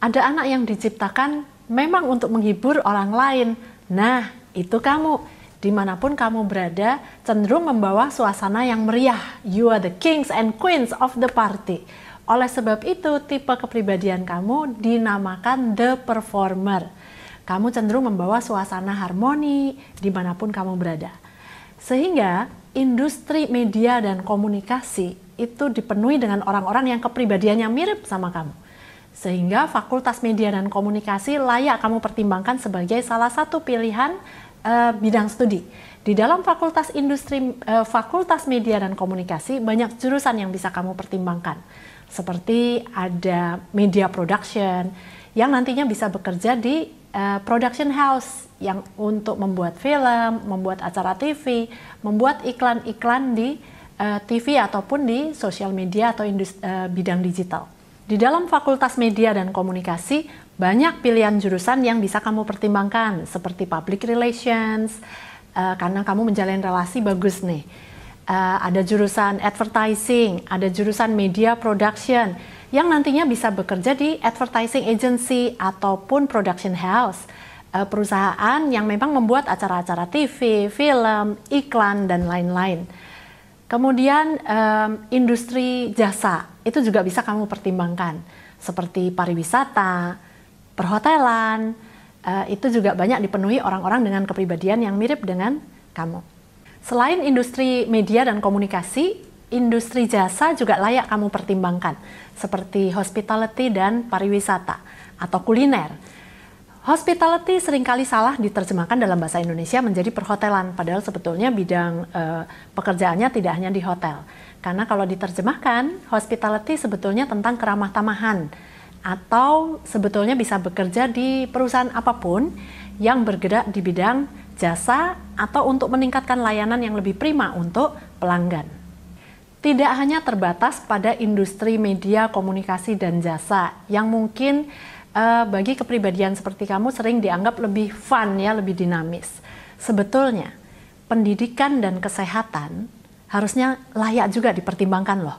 Ada anak yang diciptakan memang untuk menghibur orang lain. Nah, itu kamu. Dimanapun kamu berada, cenderung membawa suasana yang meriah. You are the kings and queens of the party. Oleh sebab itu, tipe kepribadian kamu dinamakan the performer. Kamu cenderung membawa suasana harmoni dimanapun kamu berada. Sehingga industri media dan komunikasi itu dipenuhi dengan orang-orang yang kepribadiannya mirip sama kamu. Sehingga Fakultas Media dan Komunikasi layak kamu pertimbangkan sebagai salah satu pilihan bidang studi. Di dalam Fakultas Media dan Komunikasi banyak jurusan yang bisa kamu pertimbangkan. Seperti ada media production yang nantinya bisa bekerja di production house yang untuk membuat film, membuat acara TV, membuat iklan-iklan di TV ataupun di sosial media atau bidang digital. Di dalam Fakultas Media dan Komunikasi banyak pilihan jurusan yang bisa kamu pertimbangkan seperti public relations, karena kamu menjalin relasi bagus nih. Ada jurusan advertising, ada jurusan media production yang nantinya bisa bekerja di advertising agency ataupun production house, perusahaan yang memang membuat acara-acara TV, film, iklan, dan lain-lain. Kemudian industri jasa itu juga bisa kamu pertimbangkan seperti pariwisata, perhotelan, itu juga banyak dipenuhi orang-orang dengan kepribadian yang mirip dengan kamu. Selain industri media dan komunikasi, industri jasa juga layak kamu pertimbangkan seperti hospitality dan pariwisata atau kuliner. Hospitality seringkali salah diterjemahkan dalam bahasa Indonesia menjadi perhotelan, padahal sebetulnya bidang pekerjaannya tidak hanya di hotel. Karena kalau diterjemahkan, hospitality sebetulnya tentang keramah tamahan, atau sebetulnya bisa bekerja di perusahaan apapun yang bergerak di bidang jasa atau untuk meningkatkan layanan yang lebih prima untuk pelanggan. Tidak hanya terbatas pada industri media, komunikasi, dan jasa yang mungkin bagi kepribadian seperti kamu sering dianggap lebih fun ya, lebih dinamis. Sebetulnya pendidikan dan kesehatan harusnya layak juga dipertimbangkan loh.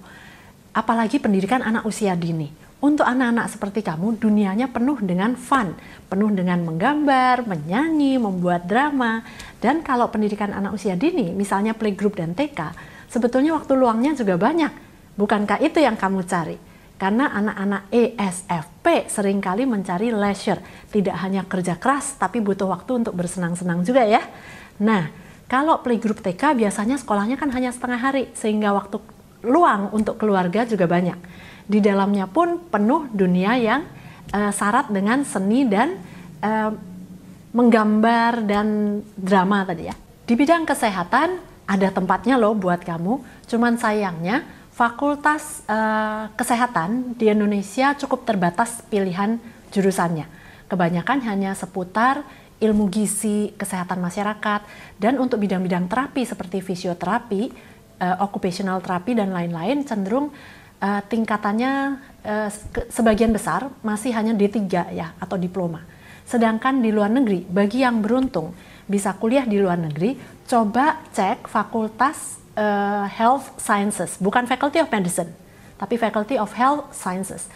Apalagi pendidikan anak usia dini. Untuk anak-anak seperti kamu, dunianya penuh dengan fun, penuh dengan menggambar, menyanyi, membuat drama. Dan kalau pendidikan anak usia dini, misalnya playgroup dan TK, sebetulnya waktu luangnya juga banyak. Bukankah itu yang kamu cari? Karena anak-anak ESFP seringkali mencari leisure, tidak hanya kerja keras, tapi butuh waktu untuk bersenang-senang juga ya. Nah, kalau playgroup TK biasanya sekolahnya kan hanya setengah hari, sehingga waktu luang untuk keluarga juga banyak. Di dalamnya pun penuh dunia yang syarat dengan seni dan menggambar dan drama tadi ya. Di bidang kesehatan ada tempatnya loh buat kamu, cuman sayangnya Fakultas Kesehatan di Indonesia cukup terbatas pilihan jurusannya. Kebanyakan hanya seputar ilmu gizi, kesehatan masyarakat, dan untuk bidang-bidang terapi seperti fisioterapi, occupational therapy, dan lain-lain cenderung tingkatannya sebagian besar masih hanya D3 ya, atau diploma. Sedangkan di luar negeri, bagi yang beruntung bisa kuliah di luar negeri, coba cek Fakultas Health Sciences, bukan Faculty of Medicine, tapi Faculty of Health Sciences.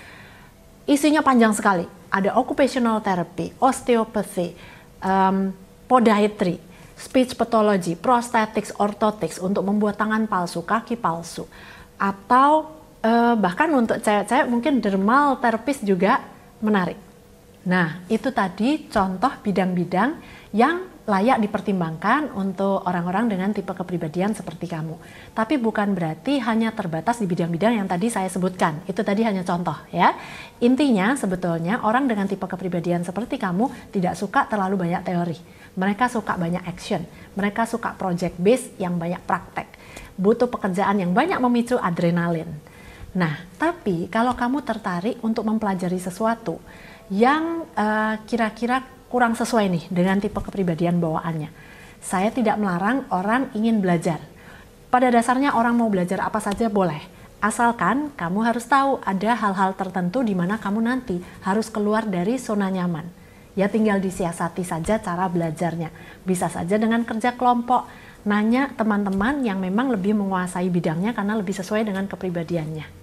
Isinya panjang sekali, ada occupational therapy, osteopathy, podiatry, speech pathology, prosthetics, orthotics untuk membuat tangan palsu, kaki palsu, atau bahkan untuk cewek-cewek mungkin dermal therapist juga menarik. Nah, itu tadi contoh bidang-bidang yang layak dipertimbangkan untuk orang-orang dengan tipe kepribadian seperti kamu. Tapi bukan berarti hanya terbatas di bidang-bidang yang tadi saya sebutkan. Itu tadi hanya contoh ya. Intinya sebetulnya orang dengan tipe kepribadian seperti kamu tidak suka terlalu banyak teori. Mereka suka banyak action. Mereka suka project based yang banyak praktek. Butuh pekerjaan yang banyak memicu adrenalin. Nah, tapi kalau kamu tertarik untuk mempelajari sesuatu yang kira-kira kurang sesuai nih dengan tipe kepribadian bawaannya, saya tidak melarang orang ingin belajar. Pada dasarnya orang mau belajar apa saja boleh, asalkan kamu harus tahu ada hal-hal tertentu di mana kamu nanti harus keluar dari zona nyaman. Ya tinggal disiasati saja cara belajarnya. Bisa saja dengan kerja kelompok, nanya teman-teman yang memang lebih menguasai bidangnya karena lebih sesuai dengan kepribadiannya.